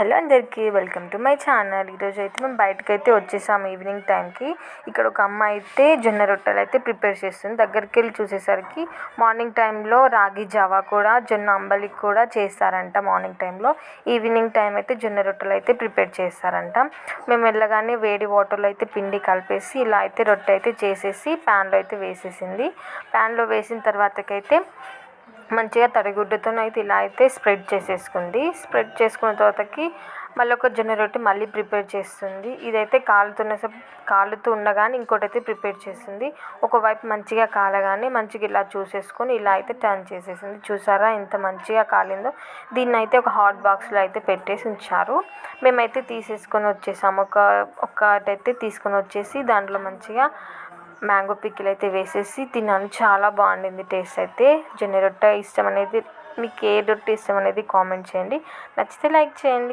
Hello అందరికీ, welcome to my channel. ఈరోజు అయితే మేము బయటకైతే వచ్చేసాము ఈవినింగ్ టైంకి. ఇక్కడ ఒక అమ్మ అయితే జొన్న రొట్టెలు అయితే ప్రిపేర్ చేస్తుంది. దగ్గరికి వెళ్ళి చూసేసరికి మార్నింగ్ టైంలో రాగి జావా కూడా, జొన్న అంబలి కూడా చేస్తారంట మార్నింగ్ టైంలో. ఈవినింగ్ టైం అయితే జొన్న రొట్టెలు అయితే ప్రిపేర్ చేస్తారంట. మేము వెళ్ళగానే వేడి వాటర్లో అయితే పిండి కలిపేసి ఇలా అయితే రొట్టె అయితే చేసేసి ప్యాన్లో అయితే వేసేసింది. ప్యాన్లో వేసిన తర్వాతకైతే మంచిగా తడిగుడ్డతో అయితే ఇలా అయితే స్ప్రెడ్ చేసేసుకుంది. స్ప్రెడ్ చేసుకున్న తర్వాతకి మళ్ళీ ఒక జొన్న రొట్టె మళ్ళీ ప్రిపేర్ చేస్తుంది. ఇదైతే కాలుతూ ఉండగానే ఇంకోటి అయితే ప్రిపేర్ చేస్తుంది. ఒకవైపు మంచిగా కాలగానే మంచిగా ఇలా చూసేసుకొని ఇలా అయితే టర్న్ చేసేసింది. చూసారా ఎంత మంచిగా కాలిందో. దీన్ని అయితే ఒక హాట్ బాక్స్లో అయితే పెట్టేసి ఉంచారు. మేమైతే తీసేసుకొని వచ్చేసాము. ఒకటైతే తీసుకొని వచ్చేసి దాంట్లో మంచిగా మ్యాంగో పికిల్ అయితే వేసేసి తిన్నాను. చాలా బాగుండింది టేస్ట్ అయితే. జొన్న రొట్టె ఇష్టం అనేది, మీకు ఏ రొట్టె ఇష్టం అనేది కామెంట్ చేయండి. నచ్చితే లైక్ చేయండి.